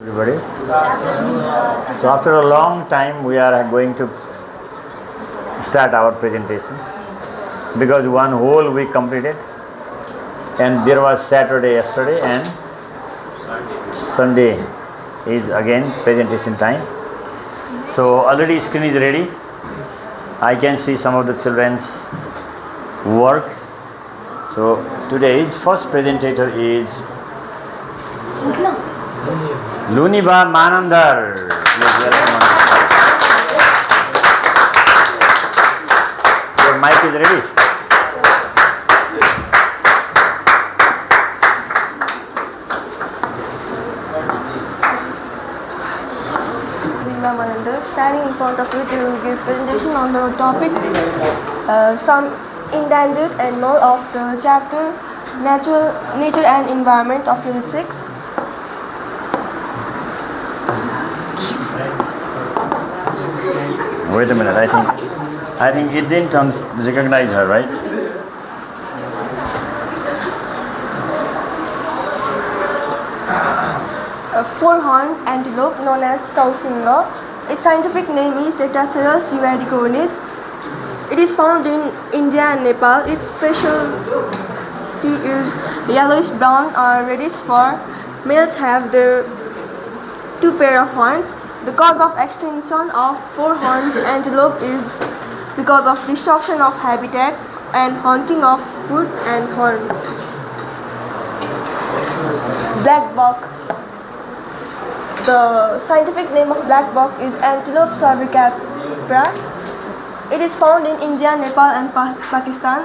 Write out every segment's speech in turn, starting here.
Everybody. So after a long time we are going to start our presentation because one whole week completed and there was Saturday yesterday and Sunday is again presentation time. So already screen is ready. I can see some of the children's works. So today's first presenter is Luniba Manandar. Please welcome. Your mic is ready. Luniba Manandar, standing in front of you to give presentation on the topic some endangered animal of the chapter Nature and Environment of Unit 6. Wait a minute. I think it didn't recognize her, right? A four-horned antelope known as Tausinga. Its scientific name is Tetracerus uvadiconis. It is found in India and Nepal. Its specialty is yellowish brown or reddish fur. Males have their two pair of horns. The cause of extinction of four-horned antelope is because of destruction of habitat and hunting of food and horn. Black buck. The scientific name of black buck is Antelope cervicapra. It is found in India, Nepal and Pakistan.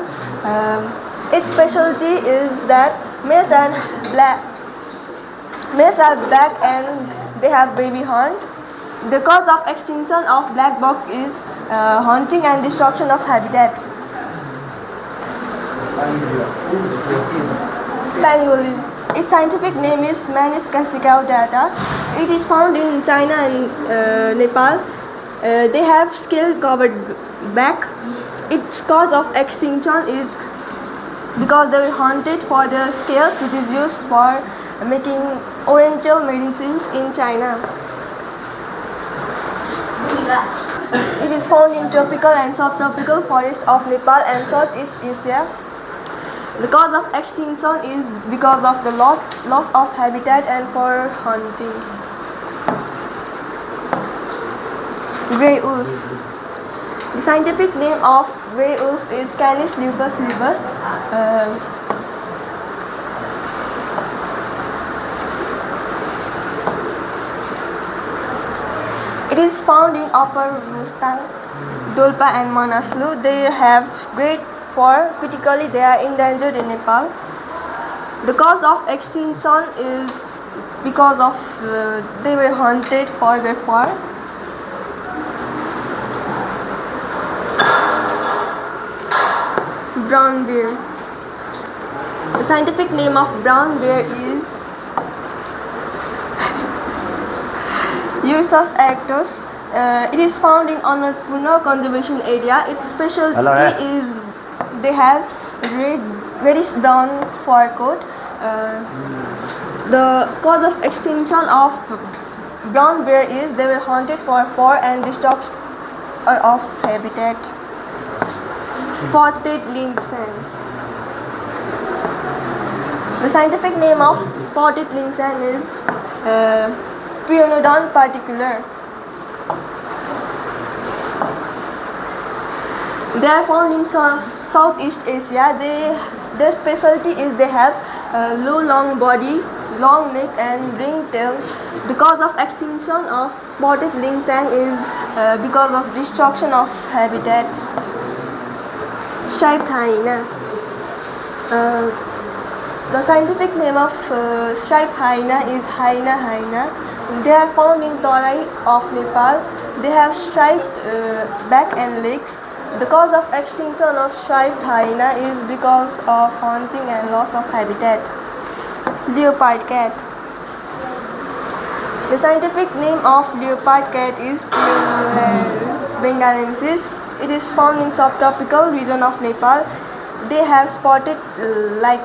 Its specialty is that males are black and they have baby horn. The cause of extinction of black buck is hunting and destruction of habitat. Pangolin. Its scientific name is Manis caudata. It is found in China and Nepal. They have scale-covered back. Its cause of extinction is because they were hunted for their scales, which is used for making oriental medicines in China. It is found in tropical and subtropical forests of Nepal and Southeast Asia. The cause of extinction is because of the loss of habitat and for hunting. Grey wolf. The scientific name of grey wolf is Canis lupus lupus. It is found in Upper Mustang, Dolpa and Manaslu. They have great fur. Critically, they are endangered in Nepal. The cause of extinction is because of they were hunted for their fur. Brown bear. The scientific name of brown bear is Ursus actus. It is found in Annapurna Conservation Area. Its specialty is they have reddish brown fur coat. The cause of extinction of brown bear is they were hunted for fur and destruction of habitat. Spotted lynxen. The scientific name of spotted lynxen is Prionodon particular. They are found in Southeast Asia. Their specialty is they have low long body, long neck and ringtail. The cause of extinction of spotted lynxen is because of destruction of habitat. Striped hyena. The scientific name of striped hyena is Hyena hyena. They are found in Tarai of Nepal. They have striped back and legs. The cause of extinction of striped hyena is because of hunting and loss of habitat. Leopard cat. The scientific name of leopard cat is Pionurus bengalensis. It is found in subtropical region of Nepal. They have spotted like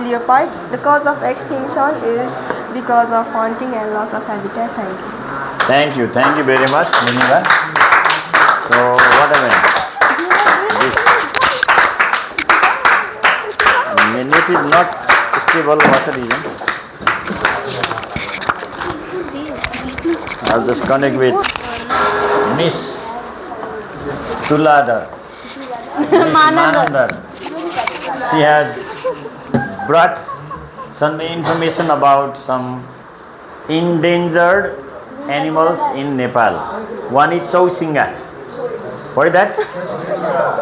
leopard. The cause of extinction is because of hunting and loss of habitat. Thank you. Thank you very much, Niniva. So what happened? This net is not stable. What the reason? I'll just connect with Miss Tuladar. Miss Manandar. She has brought some information about some endangered animals in Nepal. One is Chausinga. What is that?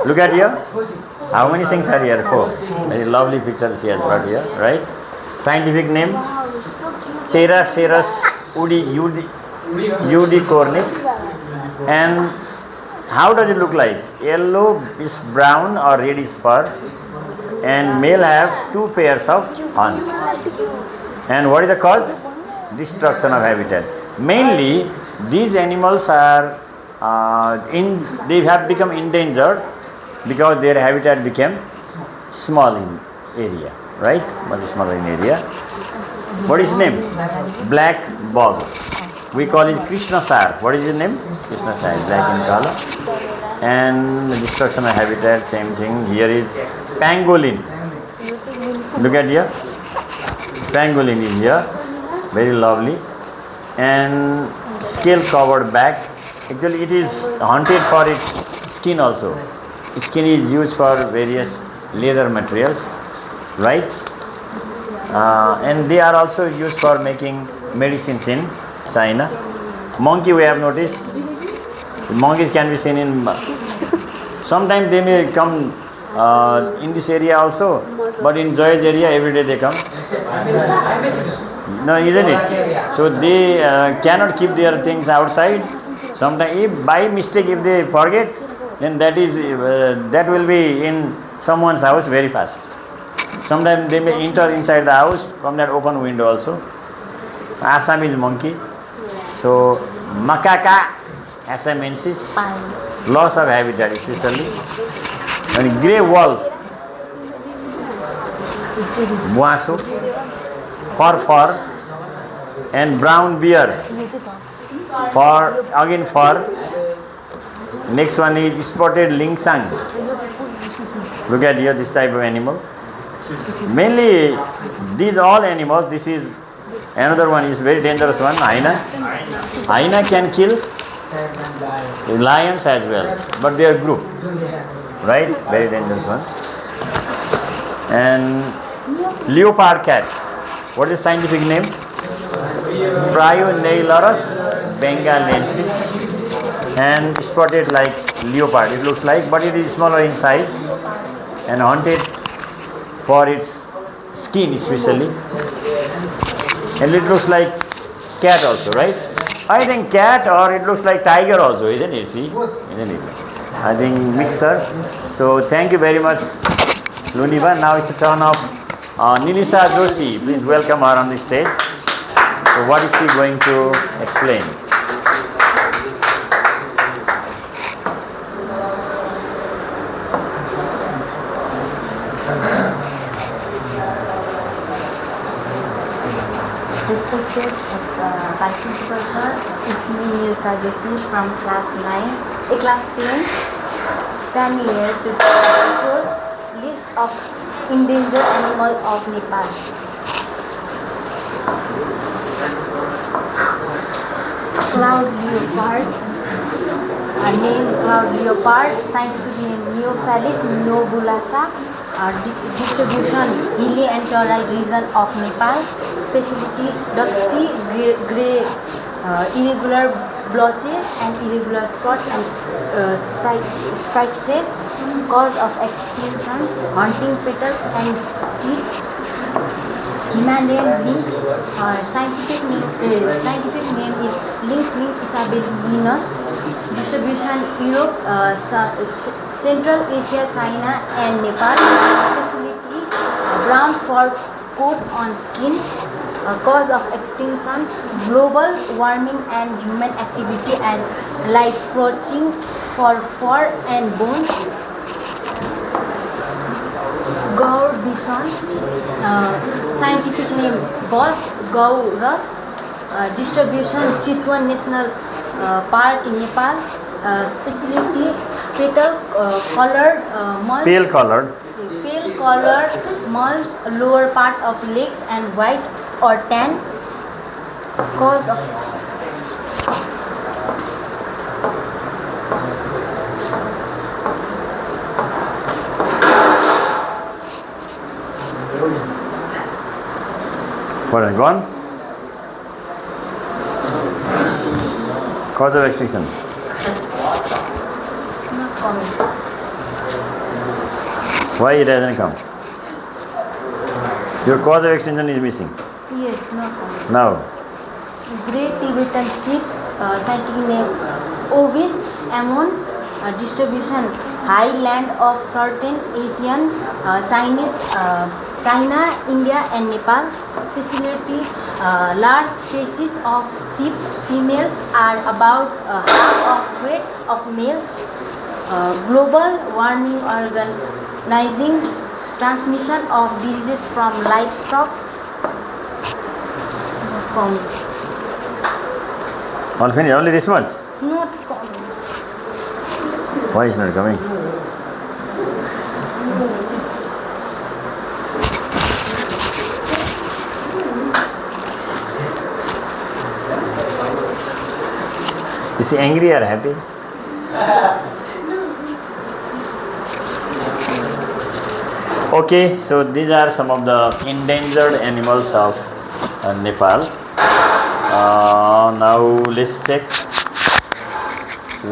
Look at here. How many things are here? 4. Very lovely picture she has brought here, right? Scientific name Pteracerus unicornis. And how does it look like? Yellow is brown or reddish fur, and male have 2 pairs of horns. And what is the cause? Destruction of habitat. Mainly, these animals are they have become endangered because their habitat became small in area, right? Much smaller in area. What is his name? Black bog. We call it Krishna Sar. What is his name? Krishna Sar, black in color. And the destruction of habitat, same thing. Here is pangolin. Look at here. Pangolin is here. Very lovely. And scale covered back. Actually, it is hunted for its skin also. Skin is used for various leather materials, right? And they are also used for making medicines in China. Monkey, we have noticed. Monkeys can be seen in. Sometimes they may come in this area also, but in Joy's area every day they come. No, isn't it? So they cannot keep their things outside. Sometimes, if by mistake, if they forget, then that will be in someone's house very fast. Sometimes they may enter inside the house from that open window also. Assamese monkey. So Macaca assamensis, loss of habitat especially. And grey wolf, Buaso, fur, and brown bear, fur. Next one is spotted lingsang. Look at here, this type of animal. Mainly, these all animals, this is another one is very dangerous one, hyena. Hyena can kill lions as well, but they are group, right? Very dangerous one. And leopard cat. What is scientific name? Prionailurus bengalensis, and spotted like leopard. It looks like, but it is smaller in size and hunted for its skin especially. And it looks like cat also, right? I think cat, or it looks like tiger also, isn't it? See, isn't it? I think mixer. So thank you very much, Luniva. Now it's the turn of Nilisa Joshi. Please welcome her on the stage. So what is she going to explain? Respected Vice Principal Sir, it's me Nilsa Joshi from class 9, class 10. Stand here to the source list of endangered animals of Nepal. Cloud leopard, name cloud leopard, scientific name Neophalis nebulosa. Distribution hilly and torrid region of Nepal. Specialty duxy, grey, irregular blotches and irregular spots and sprites. Cause of extinctions, hunting petals and teeth. Himalayan lynx. Scientific name is Lynx isabelinus. Distribution Europe, Central Asia, China and Nepal. Specialty brown fur coat on skin. Cause of extinction, global warming and human activity and like poaching for fur and bones. Gaur bison, scientific name Bos Gaurus. Distribution Chitwan National Park in Nepal. Specialty petal colored mulch. Pale colored mulch lower part of legs and white or tan. Cause of What has gone? Cause of extinction. not coming. Why it hasn't come? Your cause of extinction is missing. Yes, not coming. Now, Great Tibetan sheep, scientific name Ovis Ammon, distribution highland of certain Asian, China, India and Nepal. Specialty large species of sheep females are about half of weight of males. Global warming organizing transmission of diseases from livestock. all finished, only this much. Not common. Why is not coming? Is he angry or happy? Okay, so these are some of the endangered animals of Nepal. Now let's check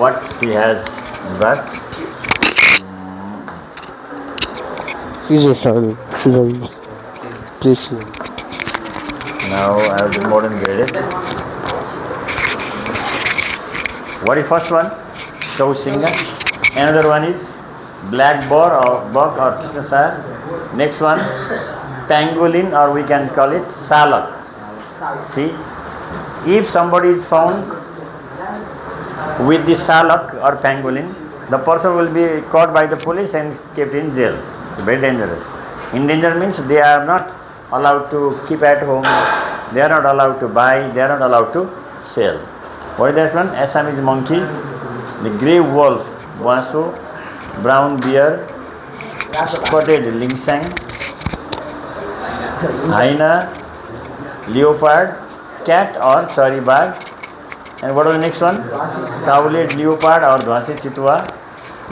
what she has brought. Scissors, please. Now I have the modern graded. What is first one? Chausinga. Another one is black boar or buck or Krishnasar. Next one, pangolin, or we can call it salak. See, if somebody is found with the salak or pangolin, the person will be caught by the police and kept in jail. Very dangerous. Endangered means they are not allowed to keep at home, they are not allowed to buy, they are not allowed to sell. What is that one? Assamese monkey, the grey wolf, Waso, brown bear, spotted lingsang, hyena, leopard, cat or chari bag. And what was the next one? Cowled leopard or Dhwasi chitwa.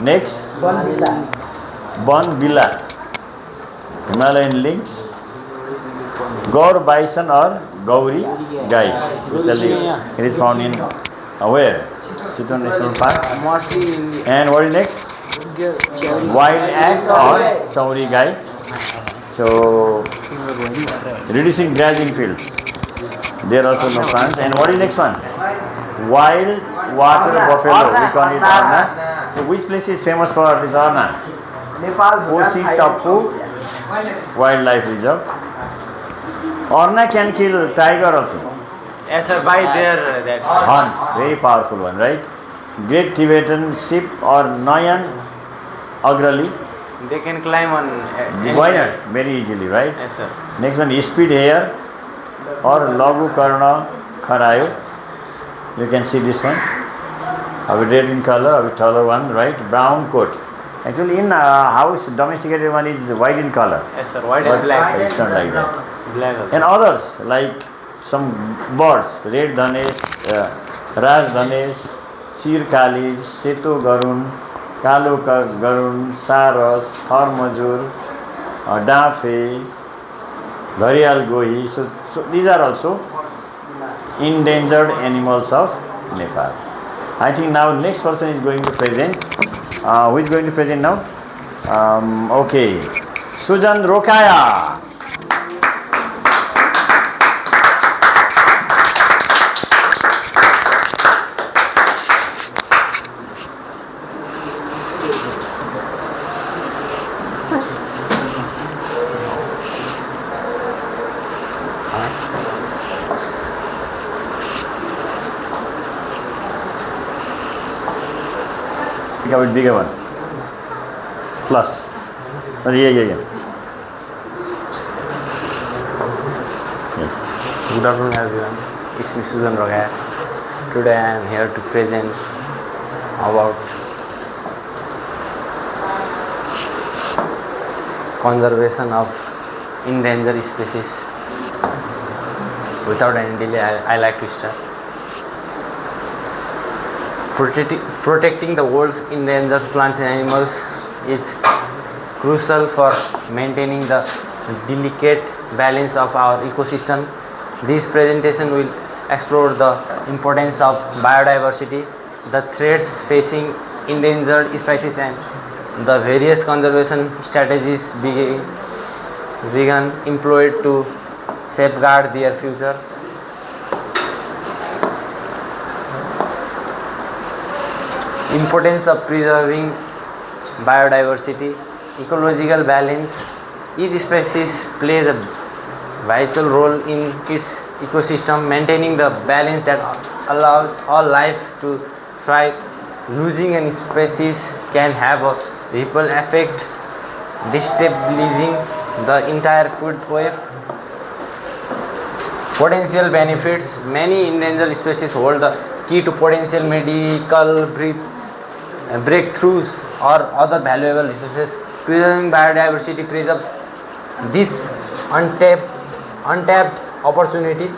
Next, Bonbilla, Himalayan lynx, Gaur bison or Gauri gai. Especially it is found in where? Chitwan National Park. And what is next? Wild axe or Chauri gai. So reducing grazing fields. There are also no plants. And what is next one? Wild water buffalo. We call it Arna. So which place is famous for this Arna? Kosi Tapu Wildlife Reserve. Arna can kill tiger also. Yes, sir, by their that Horns, very powerful one, right? Great Tibetan sheep or Noyan Agrali. they can climb on. Why not? Very easily, right? Yes, sir. Next one, speed hare or Lagu Karna Kharayo. You can see this one. A bit red in color, a bit taller one, right? Brown coat. Actually, in house, domesticated one is white in color. Yes, sir. White But and black. it's not like that. Black also. And others, like some birds, red dhanesh, raj dhanesh, chir kalis, seto garun, kalo garun, saras, thar majur, dafe, gharial gohi. So these are also endangered animals of Nepal. I think now next person is going to present. Who is going to present now? Okay, Sujan Rokaya. A bit bigger one. Plus. Yeah. Yes. Good afternoon everyone, it's me Susan Rogaya. Today I am here to present about conservation of endangered species. Without any delay, I like to start. Protecting the world's endangered plants and animals is crucial for maintaining the delicate balance of our ecosystem. This presentation will explore the importance of biodiversity, the threats facing endangered species, and the various conservation strategies being employed to safeguard their future. Importance of preserving biodiversity, ecological balance. Each species plays a vital role in its ecosystem, maintaining the balance that allows all life to thrive. Losing a species can have a ripple effect, destabilizing the entire food web. Potential benefits. Many endangered species hold the key to potential medical breakthroughs or other valuable resources. Preserving biodiversity preserves these untapped opportunities.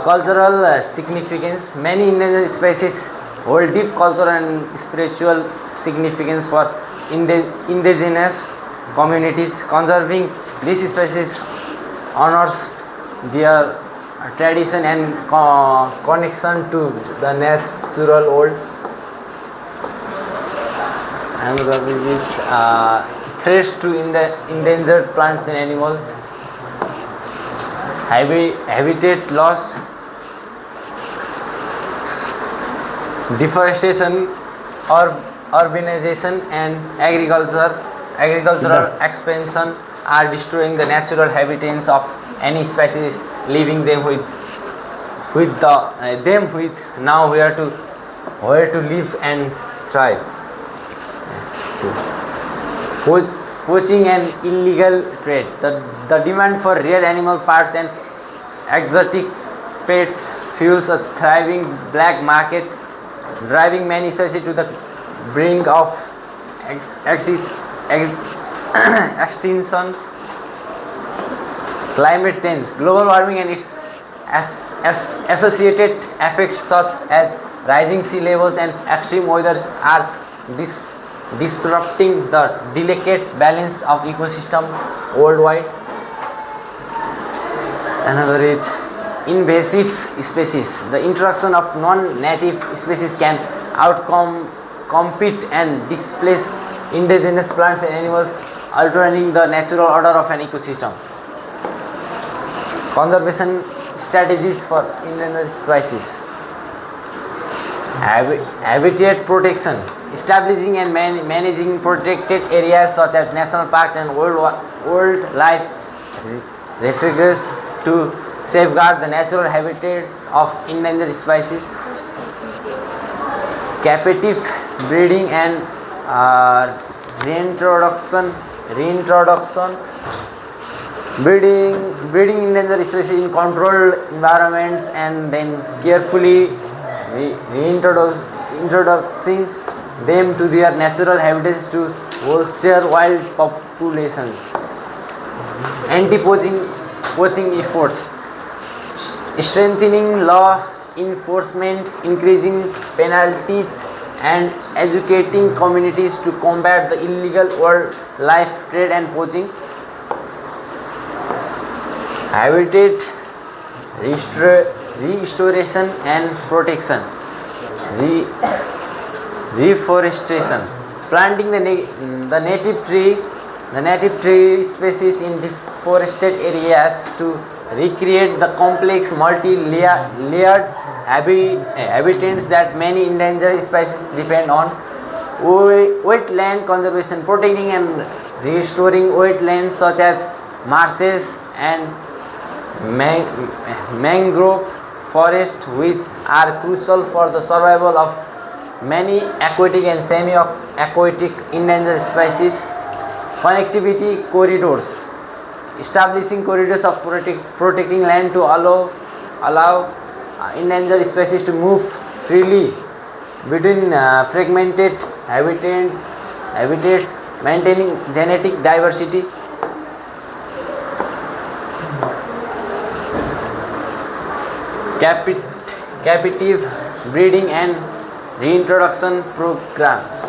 Cultural significance. Many endangered species hold deep cultural and spiritual significance for indigenous communities. Conserving these species honors their tradition and connection to the natural world. Another is threats to endangered plants and animals. Habitat loss, deforestation, urbanization, and agricultural expansion are destroying the natural habitats of any species, leaving them with nowhere to live and thrive. Poaching and illegal trade. The demand for rare animal parts and exotic pets fuels a thriving black market, driving many species to the brink of extinction. Climate change. Global warming and its associated effects such as rising sea levels and extreme weather are disrupting the delicate balance of ecosystem worldwide. Another is invasive species. The introduction of non-native species can outcompete and displace indigenous plants and animals, altering the natural order of an ecosystem. Conservation strategies for endangered species. Habitat protection. Establishing and managing protected areas such as national parks and wildlife refuges to safeguard the natural habitats of endangered species. Captive breeding and reintroduction. Breeding endangered species in controlled environments and then carefully reintroducing them to their natural habitats to bolster wild populations. Anti-poaching efforts. Strengthening law enforcement, increasing penalties, and educating communities to combat the illegal wildlife trade and poaching. Habitat restoration and protection. Reforestation. Planting the native tree species in deforested areas to recreate the complex multi-layered habitats that many endangered species depend on. Wetland conservation. Protecting and restoring wetlands such as marshes and mangrove forests, which are crucial for the survival of many aquatic and semi-aquatic endangered species. Connectivity corridors. establishing corridors of protecting land to allow endangered species to move freely between fragmented habitats, maintaining genetic diversity. Captive breeding and reintroduction programs.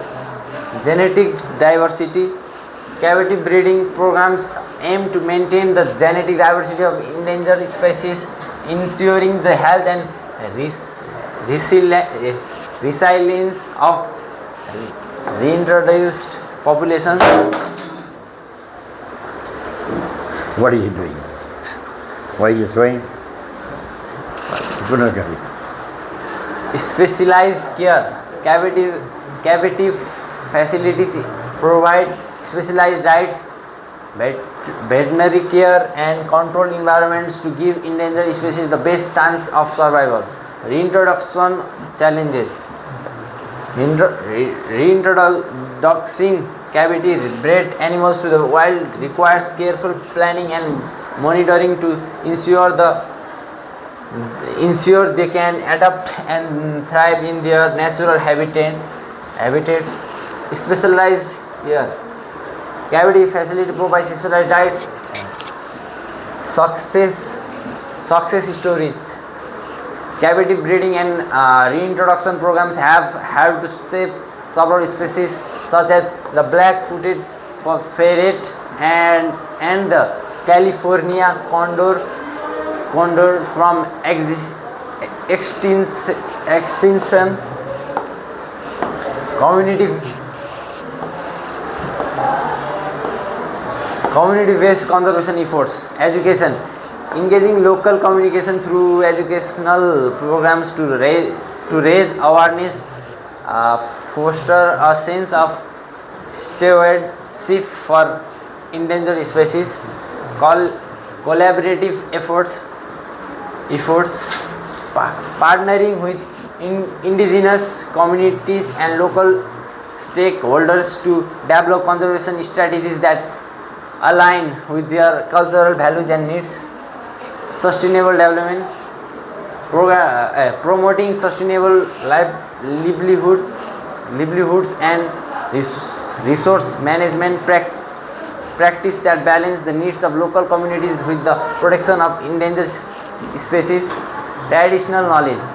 Genetic diversity. Captive breeding programs aim to maintain the genetic diversity of endangered species, ensuring the health and resilience of reintroduced populations. What is he doing? Why is he throwing? Good not get it. Specialized care. Captive facilities provide specialized diets, veterinary care and controlled environments to give endangered species the best chance of survival. Reintroduction challenges. Reintroducing cavity bred animals to the wild requires careful planning and monitoring to ensure they can adapt and thrive in their natural habitats. Specialized care. Cavity facility provides specialized diet. Success stories. Cavity breeding and reintroduction programs have helped to save several species such as the black-footed ferret and the California condor from extinction. Community-based conservation efforts. Education. Engaging local communication through educational programs to raise awareness, foster a sense of stewardship for endangered species. Collaborative efforts, partnering with indigenous communities and local stakeholders to develop conservation strategies that align with their cultural values and needs. Sustainable development promoting sustainable livelihoods and resource management practice that balance the needs of local communities with the protection of endangered species. Traditional knowledge.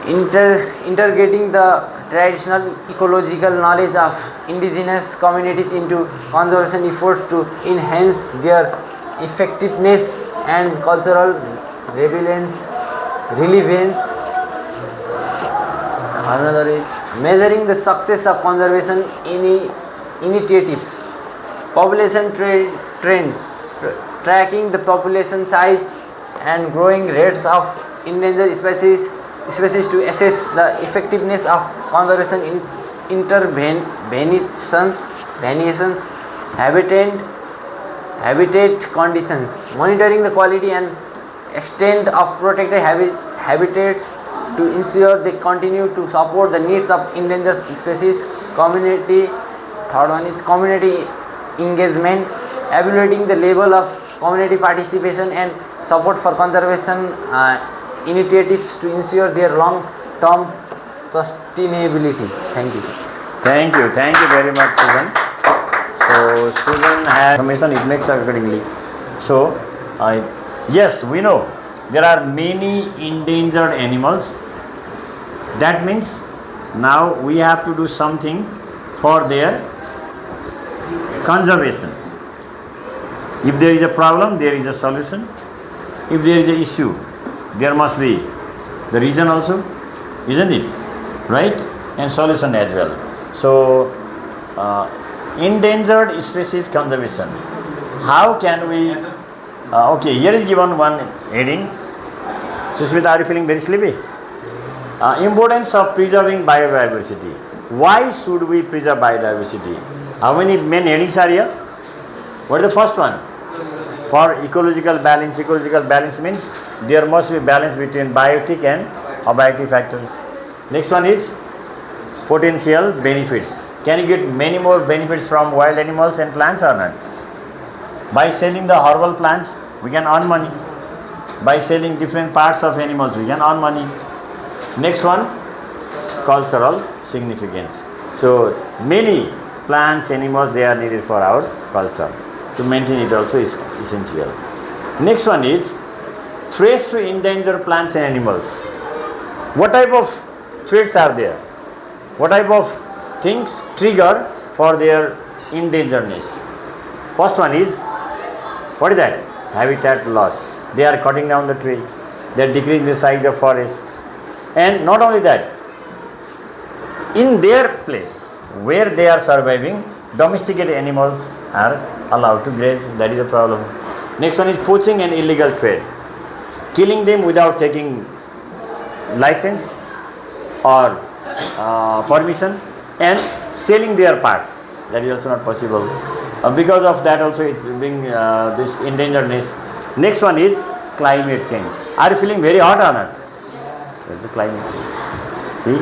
Integrating the traditional ecological knowledge of indigenous communities into conservation efforts to enhance their effectiveness and cultural relevance. Another is measuring the success of conservation initiatives. Population trends. Tracking the population size and growing rates of endangered species to assess the effectiveness of conservation interventions, habitat conditions, monitoring the quality and extent of protected habitats to ensure they continue to support the needs of endangered species. Community engagement, evaluating the level of community participation and support for conservation initiatives to ensure their long-term sustainability. Thank you. Thank you very much, Susan. So Susan has information, it makes accordingly. So yes, we know there are many endangered animals. That means now we have to do something for their conservation. If there is a problem, there is a solution. If there is an issue, there must be the reason also, isn't it? Right? And solution as well. So endangered species conservation. How can we? Okay, here is given one heading. Susmita, are you feeling very sleepy? Importance of preserving biodiversity. Why should we preserve biodiversity? How many main headings are here? What is the first one? For ecological balance. Ecological balance means there must be balance between biotic and abiotic factors. Next one is potential benefits. Can you get many more benefits from wild animals and plants or not? By selling the herbal plants, we can earn money. By selling different parts of animals, we can earn money. Next one, cultural significance. So many plants, animals, they are needed for our culture. To maintain it also is essential. Next one is threats to endangered plants and animals. What type of threats are there? What type of things trigger for their endangeredness? First one is, what is that? Habitat loss. They are cutting down the trees. They are decreasing the size of forest. And not only that, in their place where they are surviving, domesticated animals are allowed to graze. That is the problem. Next one is poaching and illegal trade. Killing them without taking license or permission and selling their parts. That is also not possible. Because of that also it's being this endangeredness. Next one is climate change. Are you feeling very hot or not? That's the climate change. See,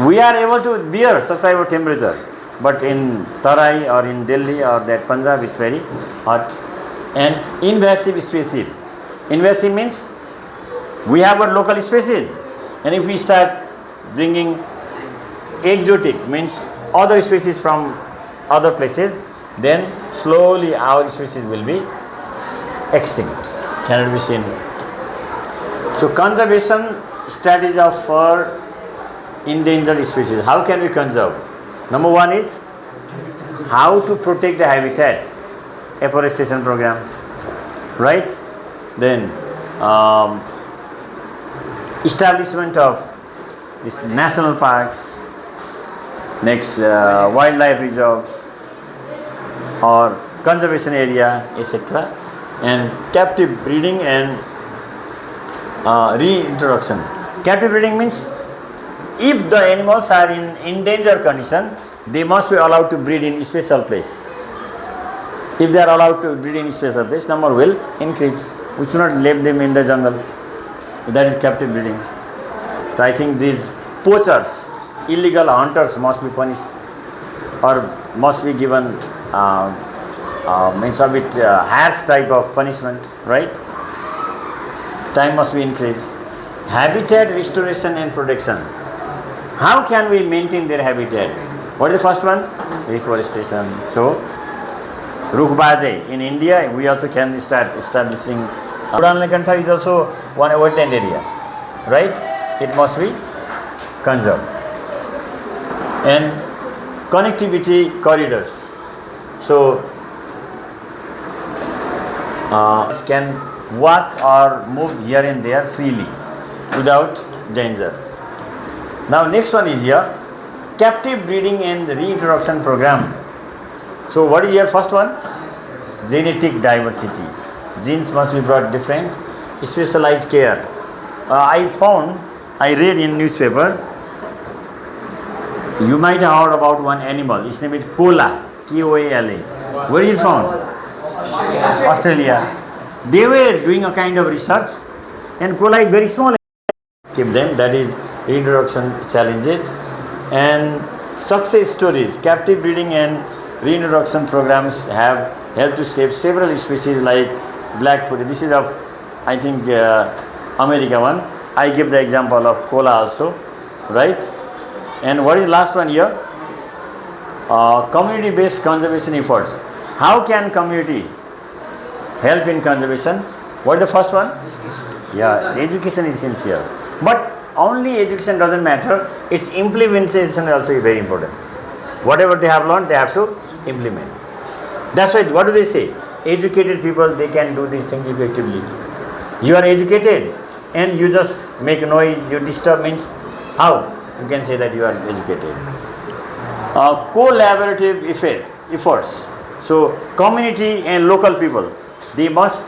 we are able to bear such type of temperature, but in Tarai or in Delhi or that Punjab it's very hot. And invasive species. Invasive means we have got local species, and if we start bringing exotic, means other species from other places, then slowly our species will be extinct, cannot be seen. So conservation strategy for endangered species. How can we conserve? Number one is how to protect the habitat, afforestation program, right? Then establishment of these national parks, next wildlife reserves or conservation area, etc. And captive breeding and reintroduction. Captive breeding means if the animals are in endangered condition, they must be allowed to breed in special place. If they are allowed to breed in special place, number will increase. We should not leave them in the jungle. That is captive breeding. So I think these poachers, illegal hunters must be punished or must be given means a bit harsh type of punishment, right? Time must be increased. Habitat restoration and protection. How can we maintain their habitat? What is the first one? Reforestation. So, Rukhbaze. In India, we also can start establishing. Udanlakantha is also one wetland area, right? It must be conserved. And connectivity corridors. So, can walk or move here and there freely without danger. Now next one is here, captive breeding and reintroduction program. So what is your first one? Genetic diversity. Genes must be brought different, specialized care. I read in newspaper, you might have heard about one animal, its name is koala, Koala. Where is it found? Australia. They were doing a kind of research, and koala is very small. Keep them, that is reintroduction challenges and success stories. Captive breeding and reintroduction programs have helped to save several species like blackfoot. This is of, I think, America one. I give the example of koala also, right? And what is last one here? Community-based conservation efforts. How can community help in conservation? What is the first one? Yeah, education is essential. But only education doesn't matter, its implementation is also very important. Whatever they have learned, they have to implement. That's why, what do they say? Educated people, they can do these things effectively. You are educated and you just make noise, you disturb, means how? You can say that you are educated. Collaborative efforts. So, community and local people, they must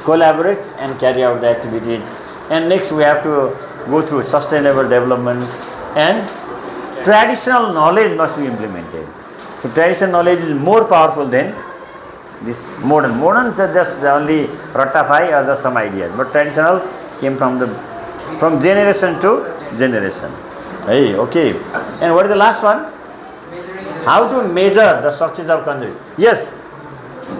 collaborate and carry out the activities. And next we have to go through sustainable development, and traditional knowledge must be implemented. So traditional knowledge is more powerful than this modern. Moderns are just the only ratify or just some ideas, but traditional came from generation to generation. Hey, okay. And what is the last one? How to measure the success of conservation? Yes,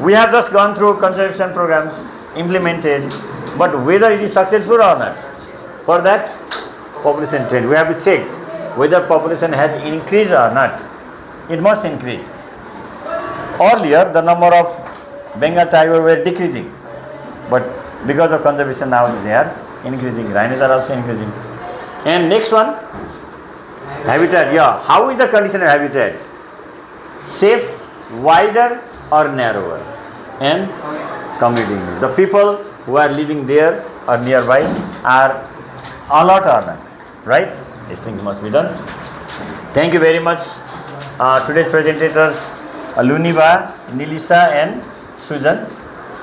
We have just gone through conservation programs implemented, but whether it is successful or not, for that population trend, we have to check whether population has increased or not. It must increase. Earlier, the number of Bengal tiger were decreasing, but because of conservation now they are increasing. Rhinos are also increasing. And next one, habitat. Yeah, how is the condition of habitat? Safe, wider or narrower? And commuting. The people who are living there or nearby are alert or not, right? These things must be done. Thank you very much. Today's presentators, Luniba, Nilisa and Susan.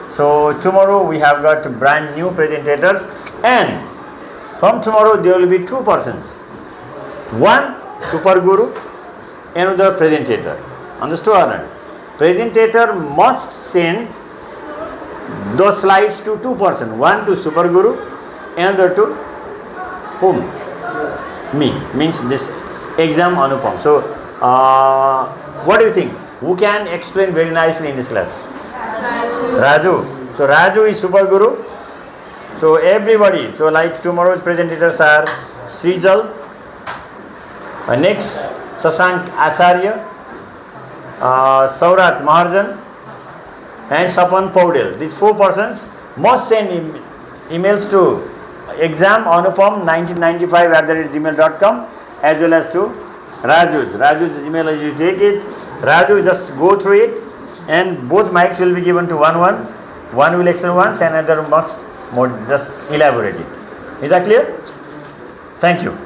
So tomorrow we have got brand new presentators, and from tomorrow there will be two persons. One super guru, another presentator. Understood or not? Presentator must send those slides to two persons. One to super guru, another to whom? Me. Means this exam Anupam. So what do you think? Who can explain very nicely in this class? Raju. So Raju is super guru. So everybody. So like tomorrow's presentators are Srijal, next Sasank Acharya, Saurat Maharjan and Sapan Paudel. These four persons must send emails to examanupam1995@gmail.com as well as to Raju's email. You take it, Raju just go through it, and both mics will be given to one. One will explain once and another must more just elaborate it. Is that clear? Thank you.